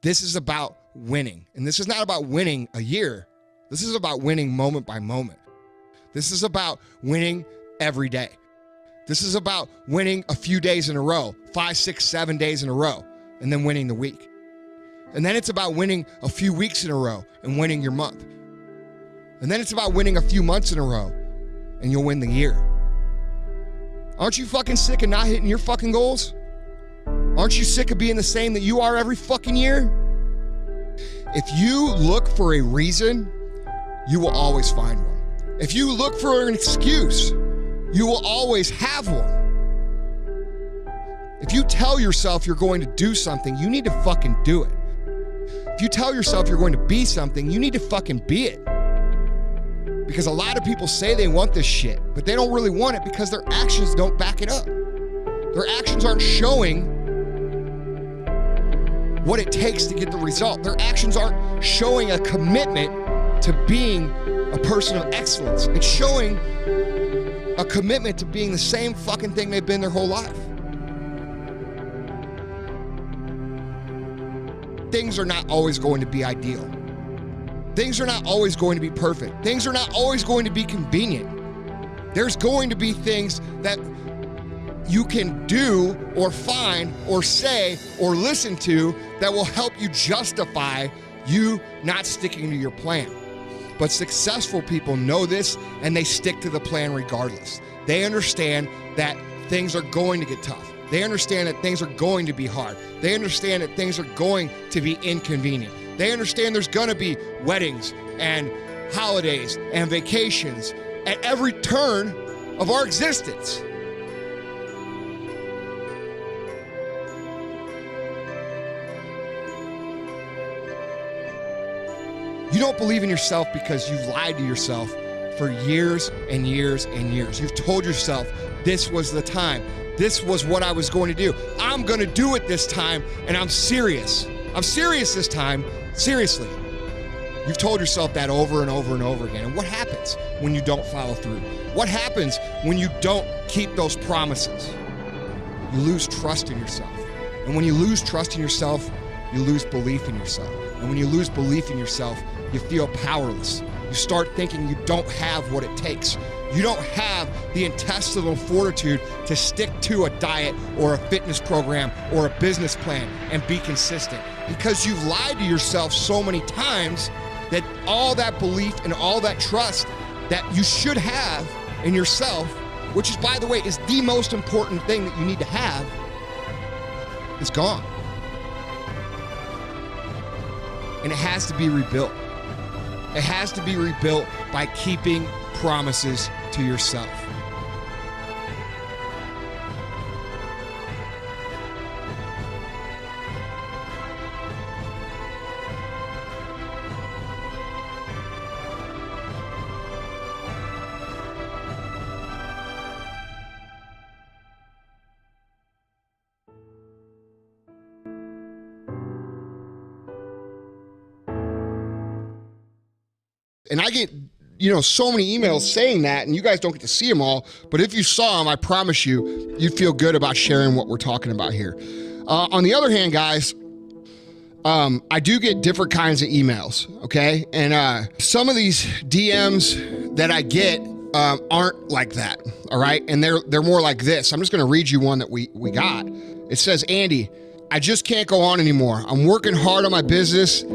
This is about winning. And this is not about winning a year. This is about winning moment by moment. This is about winning every day. This is about winning a few days in a row, 5, 6, 7 days in a row, and then winning the week. And then it's about winning a few weeks in a row and winning your month. And then it's about winning a few months in a row and you'll win the year. Aren't you fucking sick of not hitting your fucking goals? Aren't you sick of being the same that you are every fucking year? If you look for a reason, you will always find one. If you look for an excuse, you will always have one. If you tell yourself you're going to do something, you need to fucking do it. If you tell yourself you're going to be something, you need to fucking be it. Because a lot of people say they want this shit, but they don't really want it because their actions don't back it up. Their actions aren't showing what it takes to get the result. Their actions aren't showing a commitment to being a person of excellence. It's showing a commitment to being the same fucking thing they've been their whole life. Things are not always going to be ideal. Things are not always going to be perfect. Things are not always going to be convenient. There's going to be things that you can do or find or say or listen to that will help you justify you not sticking to your plan. But successful people know this and they stick to the plan regardless. They understand that things are going to get tough. They understand that things are going to be hard. They understand that things are going to be inconvenient. They understand there's gonna be weddings and holidays and vacations at every turn of our existence. You don't believe in yourself because you've lied to yourself for years and years and years. You've told yourself this was the time. This was what I was going to do. I'm going to do it this time, and I'm serious. I'm serious this time, seriously. You've told yourself that over and over and over again. And what happens when you don't follow through? What happens when you don't keep those promises? You lose trust in yourself. And when you lose trust in yourself, you lose belief in yourself. And when you lose belief in yourself, you feel powerless. You start thinking you don't have what it takes. You don't have the intestinal fortitude to stick to a diet or a fitness program or a business plan and be consistent because you've lied to yourself so many times that all that belief and all that trust that you should have in yourself, which is, by the way, is the most important thing that you need to have, is gone. And it has to be rebuilt. It has to be rebuilt by keeping promises to yourself. And I get, so many emails saying that, and you guys don't get to see them all, but if you saw them, I promise you, you'd feel good about sharing what we're talking about here. On the other hand, guys, I do get different kinds of emails, okay? And some of these DMs that I get aren't like that, all right? And they're more like this. I'm just gonna read you one that we got. It says, Andy, I just can't go on anymore. I'm working hard on my business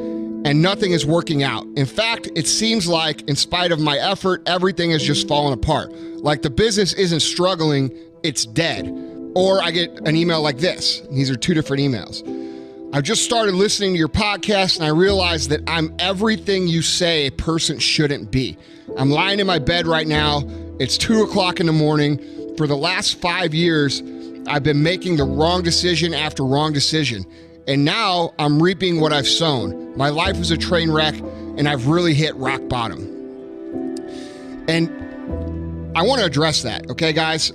and nothing is working out. In fact, it seems like in spite of my effort, everything is just falling apart. Like the business isn't struggling, it's dead. Or I get an email like this. These are two different emails. I've just started listening to your podcast and I realized that I'm everything you say a person shouldn't be. I'm lying in my bed right now. It's 2:00 in the morning. For the last 5 years, I've been making the wrong decision after wrong decision. And now I'm reaping what I've sown. My life is a train wreck and I've really hit rock bottom. And I want to address that, okay, guys?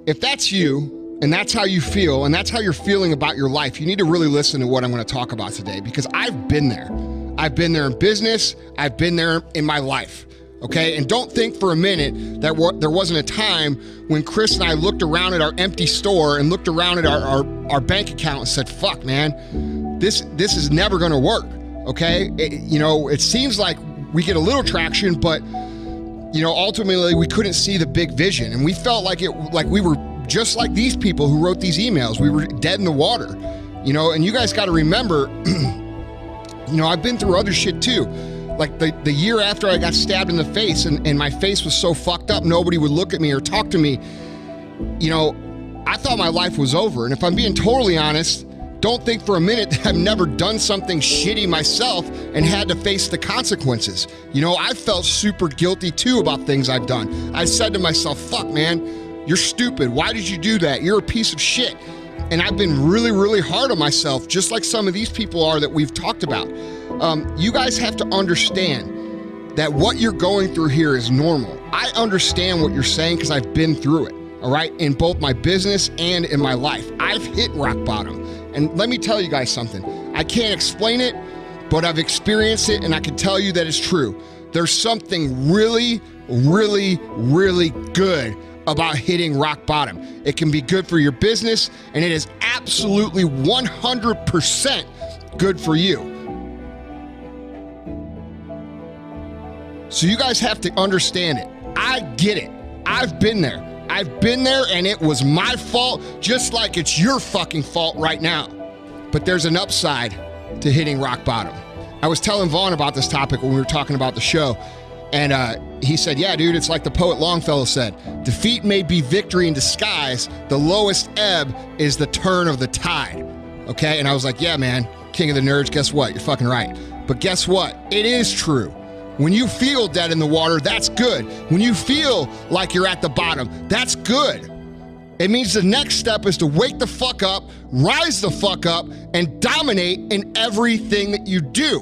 If that's you and that's how you feel and that's how you're feeling about your life, you need to really listen to what I'm going to talk about today because I've been there. I've been there in business. I've been there in my life. Okay, and don't think for a minute that there wasn't a time when Chris and I looked around at our empty store and looked around at our bank account and said, fuck, man, this is never going to work. Okay. It seems like we get a little traction, but ultimately we couldn't see the big vision. And we felt like we were just like these people who wrote these emails. We were dead in the water, and you guys got to remember, I've been through other shit too. Like the year after I got stabbed in the face and my face was so fucked up, nobody would look at me or talk to me. I thought my life was over. And if I'm being totally honest, don't think for a minute that I've never done something shitty myself and had to face the consequences. I felt super guilty too about things I've done. I said to myself, fuck man, you're stupid. Why did you do that? You're a piece of shit. And I've been really, really hard on myself, just like some of these people are that we've talked about. You guys have to understand that what you're going through here is normal. I understand what you're saying because I've been through it, all right? In both my business and in my life. I've hit rock bottom. And let me tell you guys something. I can't explain it, but I've experienced it and I can tell you that it's true. There's something really, really, really good about hitting rock bottom. It can be good for your business and it is absolutely 100% good for you. So you guys have to understand it. I get it. I've been there. I've been there and it was my fault, just like it's your fucking fault right now. But there's an upside to hitting rock bottom. I was telling Vaughn about this topic when we were talking about the show, and he said, yeah, dude, it's like the poet Longfellow said, defeat may be victory in disguise. The lowest ebb is the turn of the tide. Okay? And I was like, yeah, man, king of the nerds, guess what? You're fucking right. But guess what? It is true. When you feel dead in the water, that's good. When you feel like you're at the bottom, that's good. It means the next step is to wake the fuck up, rise the fuck up, and dominate in everything that you do.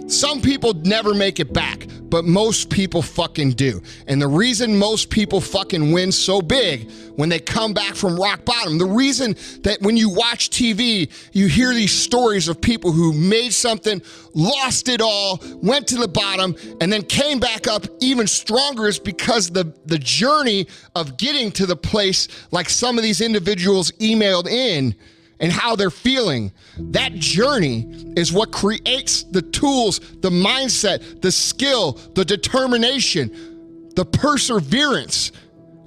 Some people never make it back, but most people fucking do. And the reason most people fucking win so big when they come back from rock bottom, the reason that when you watch TV, you hear these stories of people who made something, lost it all, went to the bottom, and then came back up even stronger is because the journey of getting to the place like some of these individuals emailed in and how they're feeling. That journey is what creates the tools, the mindset, the skill, the determination, the perseverance,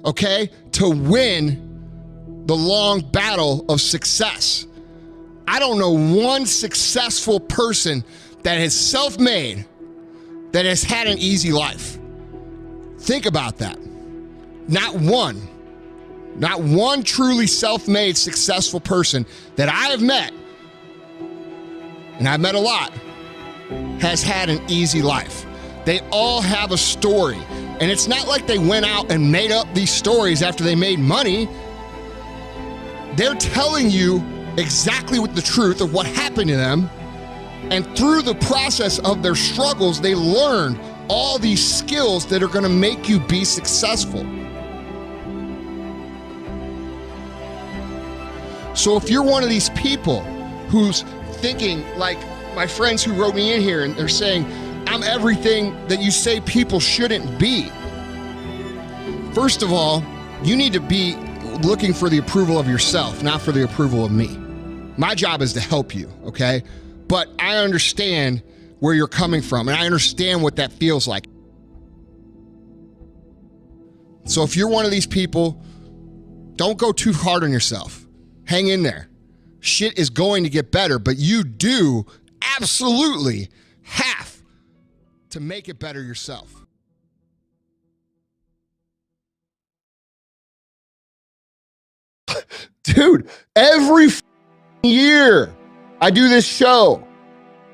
okay, to win the long battle of success. I don't know one successful person that is self-made that has had an easy life. Think about that. Not one. Not one truly self-made successful person that I have met, and I've met a lot, has had an easy life. They all have a story. And it's not like they went out and made up these stories after they made money. They're telling you exactly what the truth of what happened to them. And through the process of their struggles, they learned all these skills that are gonna make you be successful. So if you're one of these people who's thinking like my friends who wrote me in here and they're saying, I'm everything that you say people shouldn't be. First of all, you need to be looking for the approval of yourself, not for the approval of me. My job is to help you, okay? But I understand where you're coming from and I understand what that feels like. So if you're one of these people, don't go too hard on yourself. Hang in there. Shit is going to get better, but you do absolutely have to make it better yourself. Dude, every year I do this show,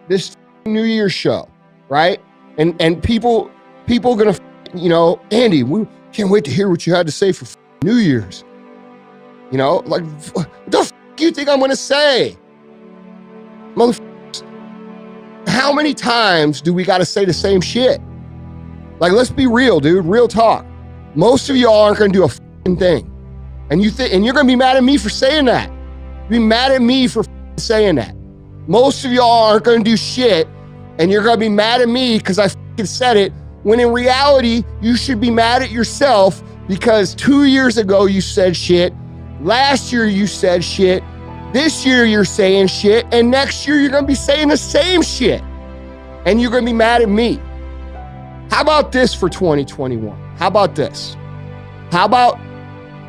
this New Year's show, right? And people gonna, Andy, we can't wait to hear what you had to say for New Year's. Like, what the f*** do you think I'm gonna say? Motherfuckers, how many times do we gotta say the same shit? Like, let's be real, dude, real talk. Most of y'all aren't gonna do a f***ing thing. And you're gonna be mad at me for saying that. Be mad at me for saying that. Most of y'all aren't gonna do shit, and you're gonna be mad at me because I f***ing said it, when in reality, you should be mad at yourself because 2 years ago you said shit. Last year you said shit. This year you're saying shit. And next year you're going to be saying the same shit. And you're going to be mad at me. How about this for 2021? How about this? How about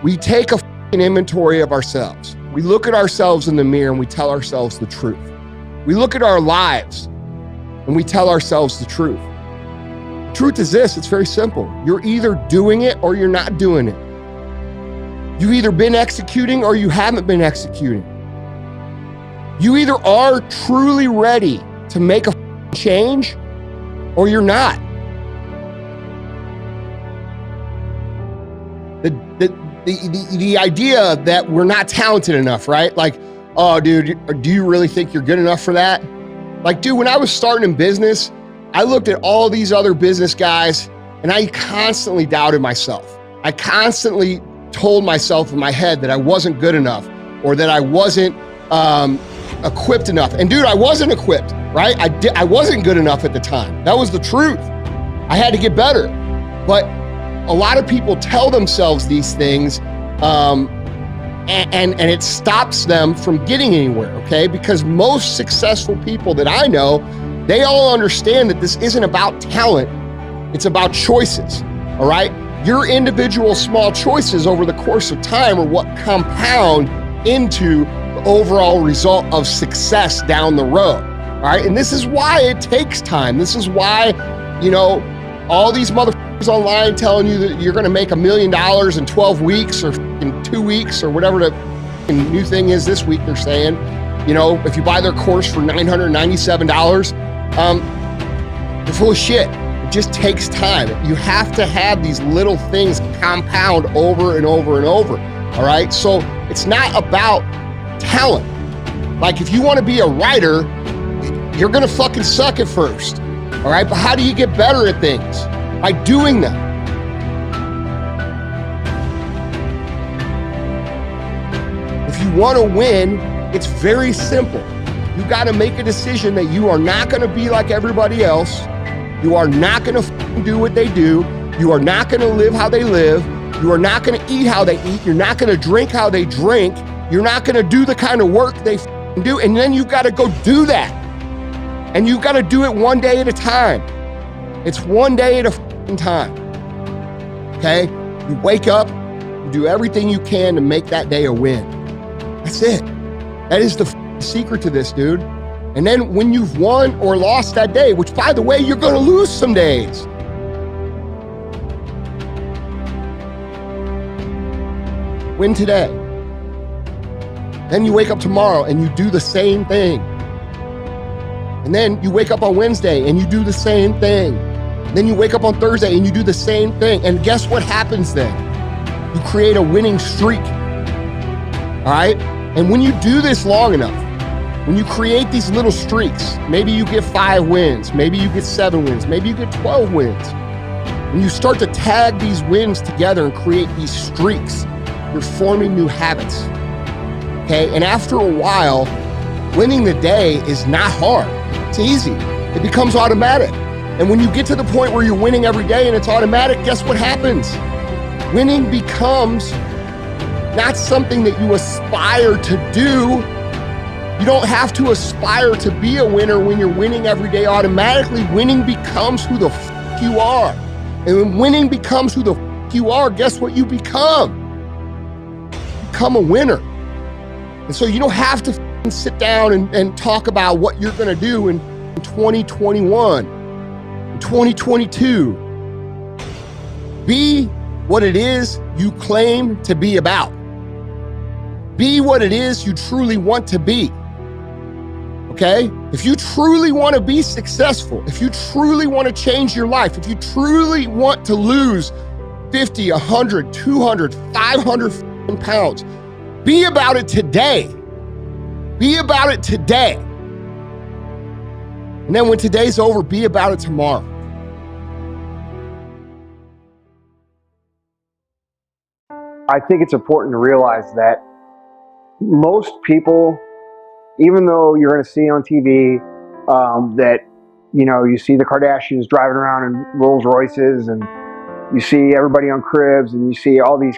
we take a fucking inventory of ourselves? We look at ourselves in the mirror and we tell ourselves the truth. We look at our lives and we tell ourselves the truth. The truth is this, it's very simple. You're either doing it or you're not doing it. You've either been executing or you haven't been executing. You either are truly ready to make a change or you're not. The idea that we're not talented enough, right? Like, oh, dude, do you really think you're good enough for that? Like, dude, when I was starting in business, I looked at all these other business guys and I constantly doubted myself. I constantly told myself in my head that I wasn't good enough or that I wasn't equipped enough. And dude, I wasn't equipped, right? I wasn't good enough at the time. That was the truth. I had to get better. But a lot of people tell themselves these things and it stops them from getting anywhere, okay? Because most successful people that I know, they all understand that this isn't about talent, it's about choices, all right? Your individual small choices over the course of time are what compound into the overall result of success down the road, all right? And this is why it takes time. This is why, you know, all these motherfuckers online telling you that you're gonna make $1 million in 12 weeks or in 2 weeks or whatever the new thing is this week they're saying. You know, if you buy their course for $997, they're full of shit. It just takes time. You have to have these little things compound over and over and over, all right? So it's not about talent. Like if you wanna be a writer, you're gonna fucking suck at first, all right? But how do you get better at things? By doing them. If you want to win, it's very simple. You got to make a decision that you are not going to be like everybody else. You are not going to do what they do. You are not going to live how they live. You are not going to eat how they eat. You're not going to drink how they drink. You're not going to do the kind of work they do. And then you've got to go do that. And you've got to do it one day at a time. It's one day at a time, okay? You wake up, you do everything you can to make that day a win. That's it. That is the secret to this, dude. And then when you've won or lost that day, which by the way, you're gonna lose some days. Win today. Then you wake up tomorrow and you do the same thing. And then you wake up on Wednesday and you do the same thing. Then you wake up on Thursday and you do the same thing. And guess what happens then? You create a winning streak, all right? And when you do this long enough, when you create these little streaks, maybe you get 5 wins, maybe you get 7 wins, maybe you get 12 wins. When you start to tag these wins together and create these streaks, you're forming new habits, okay? And after a while, winning the day is not hard. It's easy. It becomes automatic. And when you get to the point where you're winning every day and it's automatic, guess what happens? Winning becomes not something that you aspire to do. You don't have to aspire to be a winner when you're winning every day automatically. Winning becomes who the fuck you are. And when winning becomes who the fuck you are, guess what you become? You become a winner. And so you don't have to sit down and talk about what you're gonna do in 2021. 2022. Be what it is you claim to be about. Be what it is you truly want to be. Okay? If you truly want to be successful, if you truly want to change your life, if you truly want to lose 50, 100, 200, 500 pounds, be about it today. Be about it today. And then when today's over, be about it tomorrow. I think it's important to realize that most people, even though you're going to see on TV that, you know, you see the Kardashians driving around in Rolls Royces and you see everybody on cribs and you see all these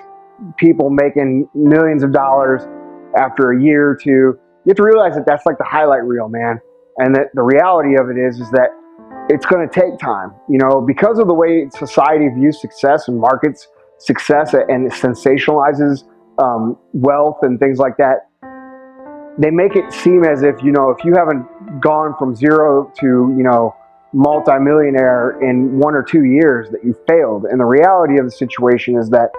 people making millions of dollars after a year or two. You have to realize that that's like the highlight reel, man. And that the reality of it is that it's going to take time, you know, because of the way society views success and markets success and sensationalizes wealth and things like that. They make it seem as if, you know, if you haven't gone from zero to, you know, multimillionaire in 1 or 2 years, that you failed. And the reality of the situation is that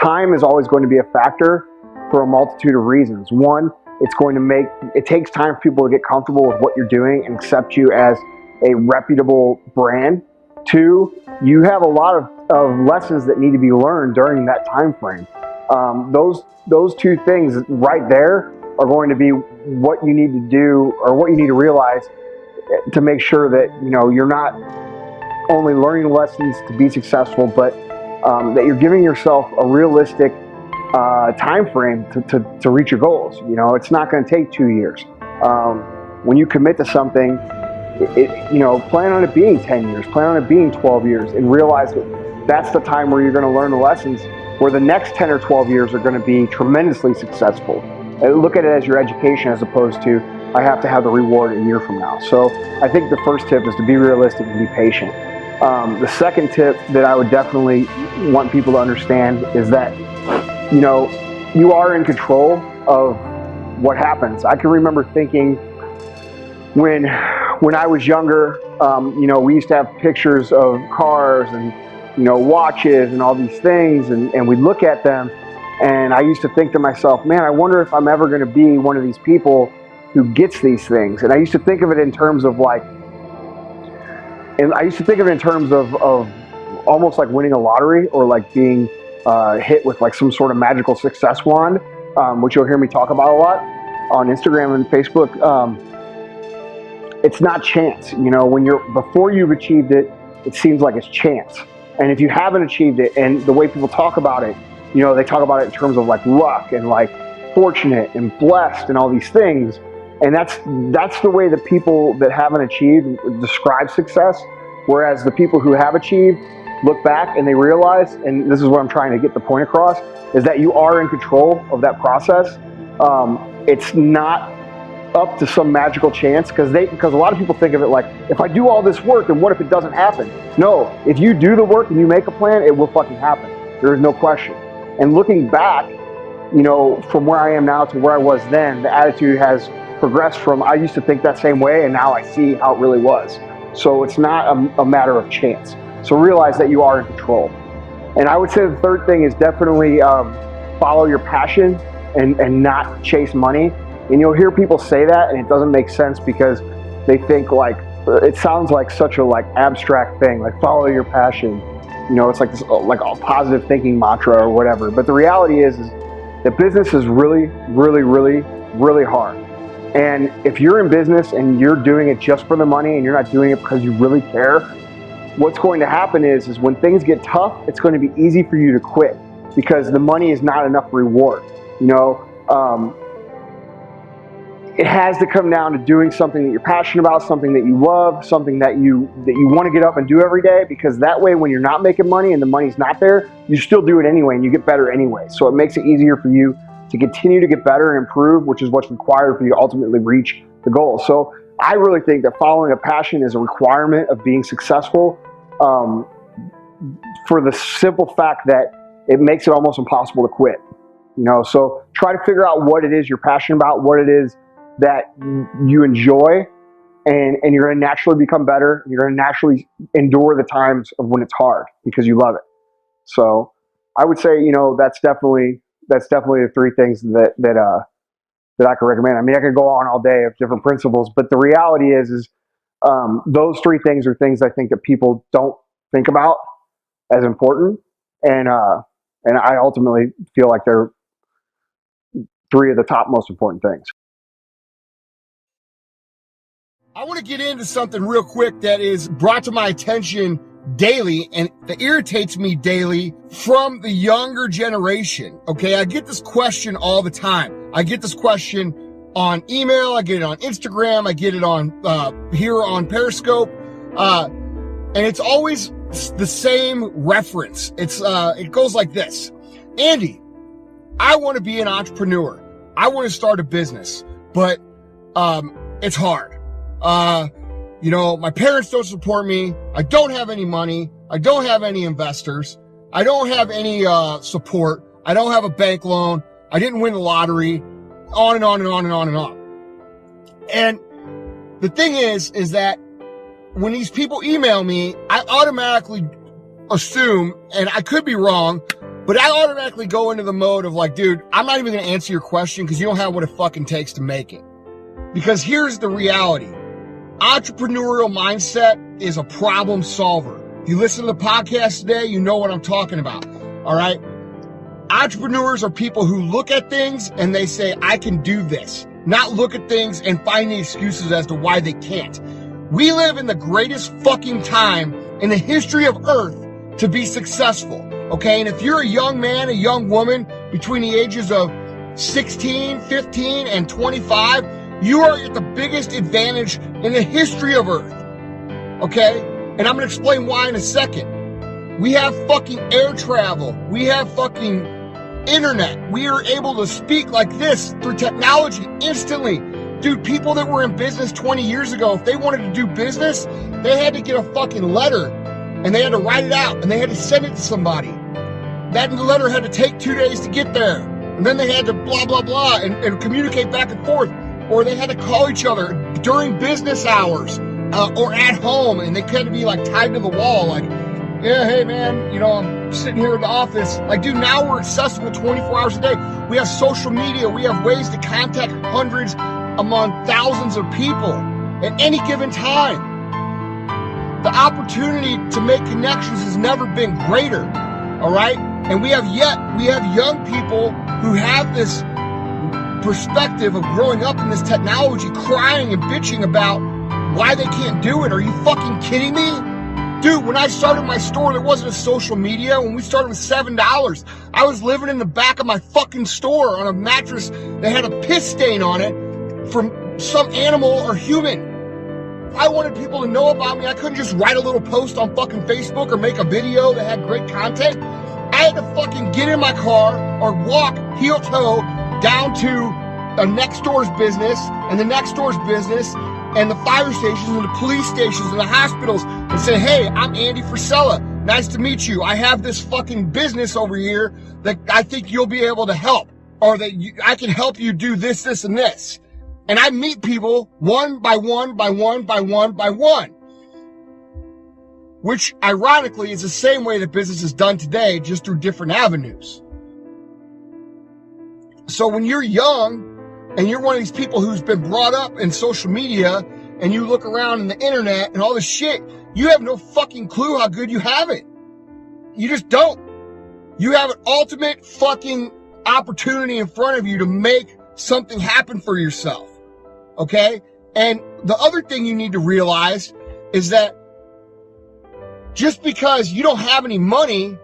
time is always going to be a factor for a multitude of reasons. One, it takes time for people to get comfortable with what you're doing and accept you as a reputable brand. Two, you have a lot of lessons that need to be learned during that time frame. Those two things right there are going to be what you need to do, or what you need to realize to make sure that, you know, you're not only learning lessons to be successful, but that you're giving yourself a realistic time frame to reach your goals. You know, it's not going to take 2 years. When you commit to something, you know, plan on it being 10 years, plan on it being 12 years, and realize that that's the time where you're going to learn the lessons, where the next 10 or 12 years are going to be tremendously successful. And look at it as your education, as opposed to, I have to have the reward a year from now. So I think the first tip is to be realistic and be patient. The second tip that I would definitely want people to understand is that, you know, you are in control of what happens. I can remember thinking when I was younger, you know, we used to have pictures of cars and, you know, watches and all these things, and we'd look at them, and I used to think to myself, man, I wonder if I'm ever going to be one of these people who gets these things. And I used to think of it in terms of of almost like winning a lottery, or like being hit with like some sort of magical success wand, which you'll hear me talk about a lot on Instagram and Facebook. It's not chance. You know, before you've achieved it, it seems like it's chance. And if you haven't achieved it, and the way people talk about it, you know, they talk about it in terms of like luck and like fortunate and blessed and all these things. And that's the way the people that haven't achieved describe success. Whereas the people who have achieved look back and they realize, and this is what I'm trying to get the point across, is that you are in control of that process. It's not up to some magical chance, because a lot of people think of it like, if I do all this work, then what if it doesn't happen? No, if you do the work and you make a plan, it will fucking happen. There is no question. And looking back, you know, from where I am now to where I was then, the attitude has progressed from, I used to think that same way, and now I see how it really was. So it's not a matter of chance. So realize that you are in control. And I would say the third thing is definitely follow your passion and not chase money. And you'll hear people say that, and it doesn't make sense, because they think like, it sounds like such a like abstract thing, like follow your passion. You know, it's like this like a positive thinking mantra or whatever. But the reality is that business is really, really, really, really hard. And if you're in business and you're doing it just for the money and you're not doing it because you really care, what's going to happen is when things get tough, it's going to be easy for you to quit, because the money is not enough reward. You know, it has to come down to doing something that you're passionate about, something that you love, something that you want to get up and do every day, because that way when you're not making money and the money's not there, you still do it anyway and you get better anyway. So it makes it easier for you to continue to get better and improve, which is what's required for you to ultimately reach the goal. So I really think that following a passion is a requirement of being successful, for the simple fact that it makes it almost impossible to quit. You know, so try to figure out what it is you're passionate about, what it is that you enjoy, and you're going to naturally become better. You're going to naturally endure the times of when it's hard because you love it. So I would say, you know, that's definitely the three things that I could recommend. I mean, I could go on all day of different principles, but the reality is those three things are things I think that people don't think about as important, and I ultimately feel like they're three of the top most important things. I want to get into something real quick that is brought to my attention daily and that irritates me daily from the younger generation. Okay, I get this question all the time. I get this question on email, I get it on Instagram, I get it on here on Periscope, and it's always the same reference. It goes like this: Andy, I want to be an entrepreneur. I want to start a business, but it's hard. My parents don't support me. I don't have any money. I don't have any investors. I don't have any support. I don't have a bank loan. I didn't win the lottery. On and on and on and on and on. And the thing is that when these people email me, I automatically assume, and I could be wrong, but I automatically go into the mode of like, dude, I'm not even going to answer your question because you don't have what it fucking takes to make it. Because here's the reality. Entrepreneurial mindset is a problem solver. If you listen to the podcast today, you know what I'm talking about. All right. Entrepreneurs are people who look at things and they say, I can do this. Not look at things and find the excuses as to why they can't. We live in the greatest fucking time in the history of Earth to be successful. Okay. And if you're a young man, a young woman between the ages of 16, 15, and 25, you are at the biggest advantage in the history of Earth. Okay? And I'm going to explain why in a second. We have fucking air travel. We have fucking internet. We are able to speak like this through technology instantly. Dude, people that were in business 20 years ago, if they wanted to do business, they had to get a fucking letter and they had to write it out and they had to send it to somebody. That letter had to take 2 days to get there. And then they had to blah, blah, blah and communicate back and forth. Or they had to call each other during business hours or at home, and they couldn't be like tied to the wall. Like, yeah, hey man, I'm sitting here in the office. Like, dude, now we're accessible 24 hours a day. We have social media. We have ways to contact hundreds among thousands of people at any given time. The opportunity to make connections has never been greater. All right, and we have young people who have this perspective of growing up in this technology, crying and bitching about why they can't do it. Are you fucking kidding me? Dude, when I started my store, there wasn't a social media. When we started with $7, I was living in the back of my fucking store on a mattress that had a piss stain on it from some animal or human. If I wanted people to know about me, I couldn't just write a little post on fucking Facebook or make a video that had great content. I had to fucking get in my car or walk heel toe down to a next door's business and the next door's business and the fire stations and the police stations and the hospitals and say, hey, I'm Andy Frisella. Nice to meet you. I have this fucking business over here that I think you'll be able to help, or that I can help you do this, this, and this. And I meet people one by one by one by one by one, which ironically is the same way that business is done today, just through different avenues. So when you're young and you're one of these people who's been brought up in social media and you look around in the internet and all this shit, you have no fucking clue how good you have it. You just don't. You have an ultimate fucking opportunity in front of you to make something happen for yourself. Okay? And the other thing you need to realize is that just because you don't have any money,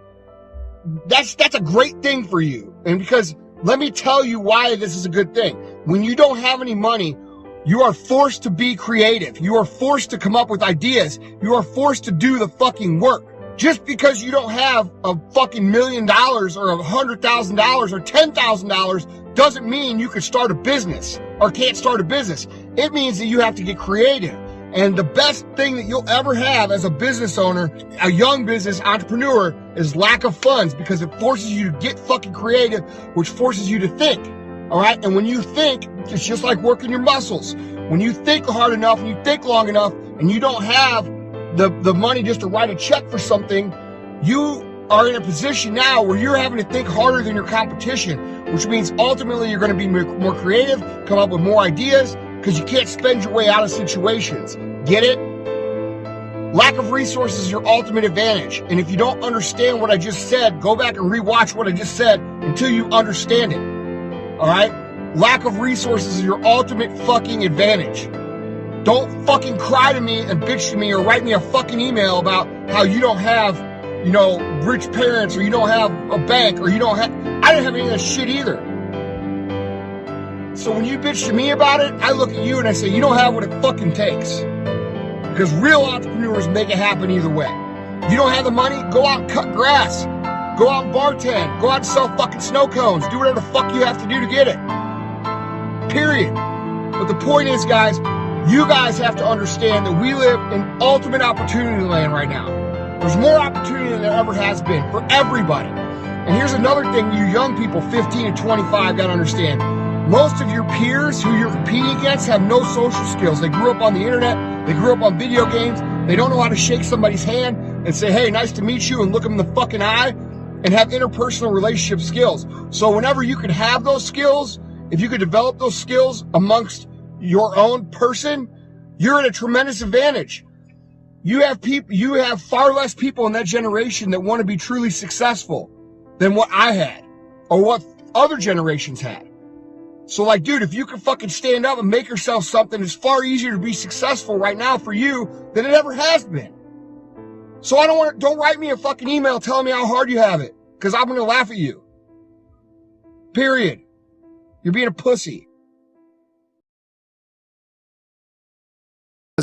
that's a great thing for you. And because let me tell you why this is a good thing. When you don't have any money, you are forced to be creative. You are forced to come up with ideas. You are forced to do the fucking work. Just because you don't have a fucking $1 million or $100,000 or $10,000 doesn't mean you can start a business or can't start a business. It means that you have to get creative. And the best thing that you'll ever have as a business owner, a young business entrepreneur, is lack of funds, because it forces you to get fucking creative, which forces you to think. All right. And when you think, it's just like working your muscles. When you think hard enough and you think long enough and you don't have the money just to write a check for something, you are in a position now where you're having to think harder than your competition, which means ultimately you're going to be more creative, come up with more ideas, because you can't spend your way out of situations. Get it? Lack of resources is your ultimate advantage. And if you don't understand what I just said, go back and rewatch what I just said until you understand it. All right? Lack of resources is your ultimate fucking advantage. Don't fucking cry to me and bitch to me or write me a fucking email about how you don't have, rich parents, or you don't have a bank, or you don't have... I didn't have any of that shit either. So when you bitch to me about it, I look at you and I say, you don't have what it fucking takes. Because real entrepreneurs make it happen either way. If you don't have the money, go out and cut grass. Go out and bartend. Go out and sell fucking snow cones. Do whatever the fuck you have to do to get it. Period. But the point is, guys, you guys have to understand that we live in ultimate opportunity land right now. There's more opportunity than there ever has been for everybody. And here's another thing you young people, 15 to 25, gotta understand. Most of your peers who you're competing against have no social skills. They grew up on the internet. They grew up on video games. They don't know how to shake somebody's hand and say, hey, nice to meet you, and look them in the fucking eye and have interpersonal relationship skills. So whenever you could have those skills, if you could develop those skills amongst your own person, you're at a tremendous advantage. You have far less people in that generation that want to be truly successful than what I had or what other generations had. So like, dude, if you can fucking stand up and make yourself something, it's far easier to be successful right now for you than it ever has been. So don't write me a fucking email telling me how hard you have it, because I'm going to laugh at you. Period. You're being a pussy.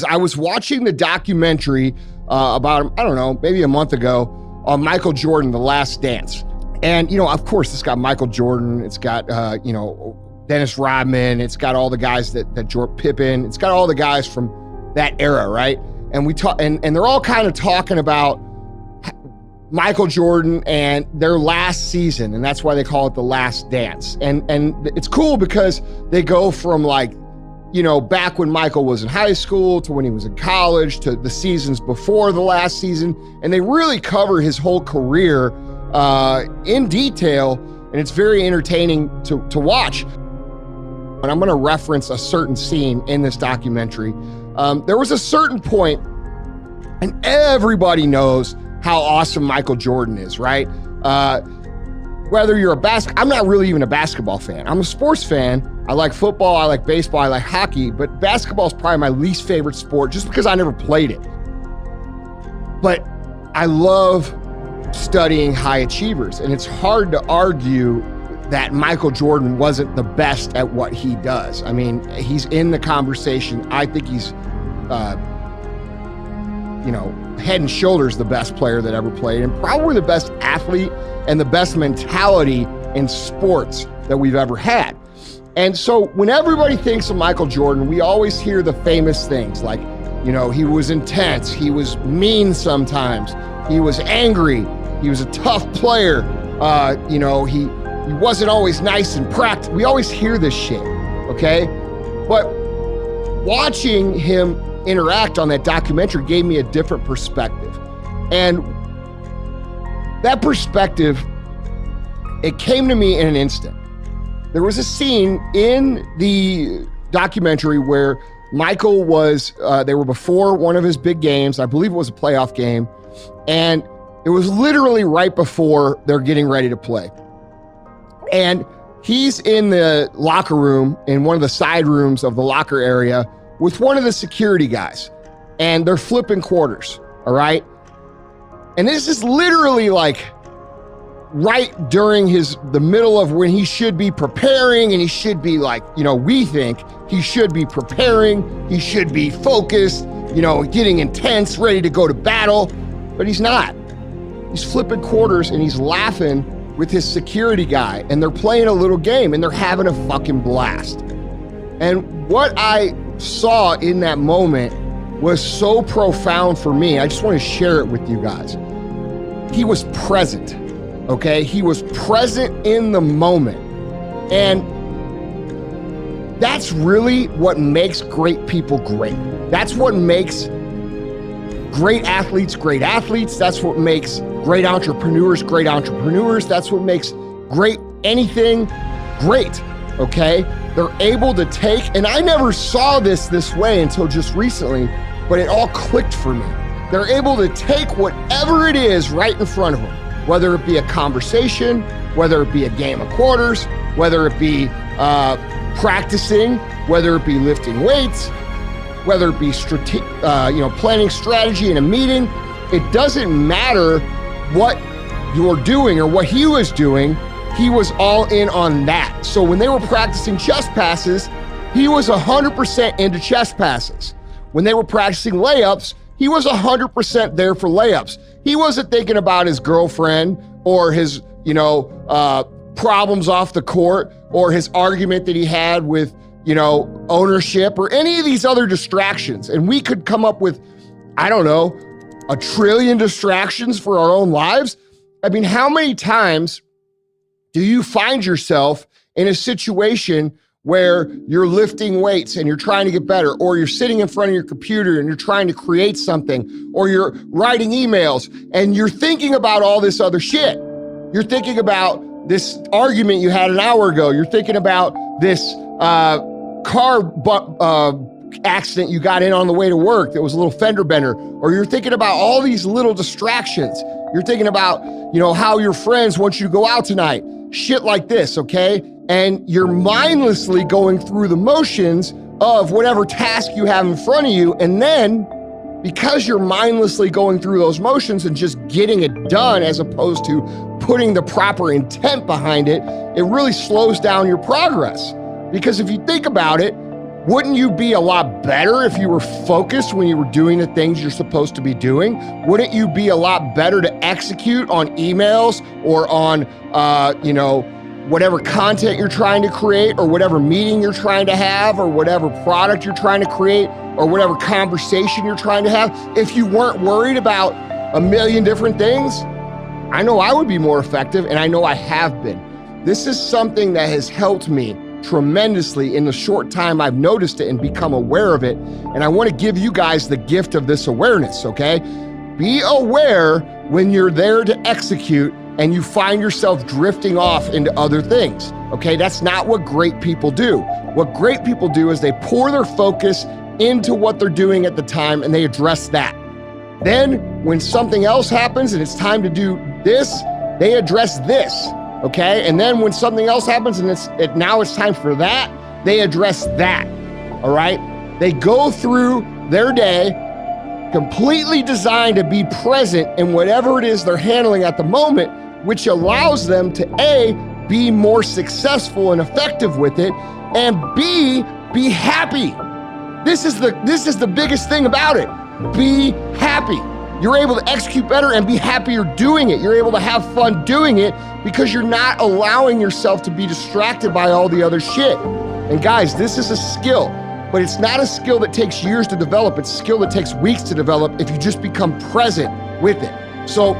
I was watching the documentary about, I don't know, maybe a month ago on Michael Jordan, The Last Dance. And, of course, it's got Michael Jordan. It's got, Dennis Rodman. It's got all the guys that Jordan Pippen. It's got all the guys from that era, right? And we talk, and they're all kind of talking about Michael Jordan and their last season, and that's why they call it The Last Dance. And it's cool because they go from back when Michael was in high school to when he was in college to the seasons before the last season, and they really cover his whole career in detail, and it's very entertaining to watch. And I'm going to reference a certain scene in this documentary. There was a certain point, and everybody knows how awesome Michael Jordan is, right? Whether you're I'm not really even a basketball fan. I'm a sports fan. I like football, I like baseball, I like hockey, but basketball is probably my least favorite sport just because I never played it. But I love studying high achievers, and it's hard to argue that Michael Jordan wasn't the best at what he does. I mean, he's in the conversation. I think he's, head and shoulders the best player that ever played, and probably the best athlete and the best mentality in sports that we've ever had. And so when everybody thinks of Michael Jordan, we always hear the famous things like, he was intense, he was mean sometimes, he was angry, he was a tough player, he wasn't always nice and practical. We always hear this shit, okay? But watching him interact on that documentary gave me a different perspective. And that perspective, it came to me in an instant. There was a scene in the documentary where Michael they were before one of his big games. I believe it was a playoff game. And it was literally right before they're getting ready to play. And he's in the locker room, in one of the side rooms of the locker area with one of the security guys. And they're flipping quarters, all right? And this is literally like right during the middle of when he should be preparing, and he should be like, we think he should be preparing, he should be focused, getting intense, ready to go to battle, but he's not. He's flipping quarters and he's laughing with his security guy, and they're playing a little game and they're having a fucking blast. And what I saw in that moment was so profound for me. I just want to share it with you guys. He was present. Okay, he was present in the moment. And that's really what makes great people great. That's what makes great athletes great athletes. That's what makes great entrepreneurs great entrepreneurs. That's what makes great anything great, okay? They're able to take, and I never saw this way until just recently, but it all clicked for me. They're able to take whatever it is right in front of them, whether it be a conversation, whether it be a game of quarters, whether it be practicing, whether it be lifting weights, whether it be planning strategy in a meeting. It doesn't matter what you're doing or what he was doing. He was all in on that. So when they were practicing chest passes, he was 100% into chest passes. When they were practicing layups, he was 100% there for layups. He wasn't thinking about his girlfriend or his, problems off the court, or his argument that he had with, ownership, or any of these other distractions. And we could come up with, I don't know, 1 trillion distractions for our own lives. I mean, how many times do you find yourself in a situation where you're lifting weights and you're trying to get better, or you're sitting in front of your computer and you're trying to create something, or you're writing emails and you're thinking about all this other shit? You're thinking about this argument you had an hour ago. You're thinking about this car accident you got in on the way to work that was a little fender bender, or you're thinking about all these little distractions. You're thinking about, how your friends want you to go out tonight, shit like this, okay? And you're mindlessly going through the motions of whatever task you have in front of you. And then because you're mindlessly going through those motions and just getting it done, as opposed to putting the proper intent behind it, it really slows down your progress. Because if you think about it, wouldn't you be a lot better if you were focused when you were doing the things you're supposed to be doing? Wouldn't you be a lot better to execute on emails, or on, whatever content you're trying to create, or whatever meeting you're trying to have, or whatever product you're trying to create, or whatever conversation you're trying to have, if you weren't worried about a million different things? I know I would be more effective, and I know I have been. This is something that has helped me tremendously in the short time I've noticed it and become aware of it. And I want to give you guys the gift of this awareness, okay? Be aware when you're there to execute and you find yourself drifting off into other things, okay? That's not what great people do. What great people do is they pour their focus into what they're doing at the time and they address that. Then when something else happens and it's time to do this, they address this, okay? And then when something else happens and now it's time for that, they address that, all right? They go through their day completely designed to be present in whatever it is they're handling at the moment, which allows them to A, be more successful and effective with it, and B, be happy. This is the biggest thing about it. Be happy. You're able to execute better and be happier doing it. You're able to have fun doing it because you're not allowing yourself to be distracted by all the other shit. And guys, this is a skill, but it's not a skill that takes years to develop. It's a skill that takes weeks to develop if you just become present with it. So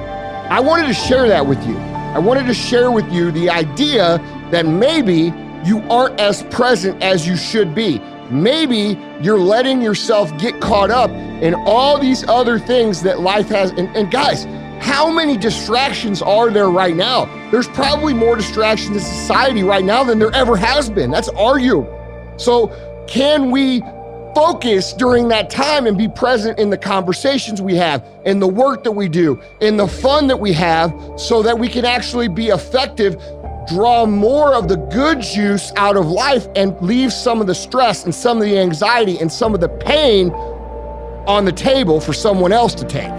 I wanted to share that with you. I wanted to share with you the idea that maybe you aren't as present as you should be. Maybe you're letting yourself get caught up in all these other things that life has. And guys, how many distractions are there right now? There's probably more distractions in society right now than there ever has been. That's arguable. So can we focus during that time and be present in the conversations we have, in the work that we do, in the fun that we have, so that we can actually be effective, draw more of the good juice out of life, and leave some of the stress and some of the anxiety and some of the pain on the table for someone else to take?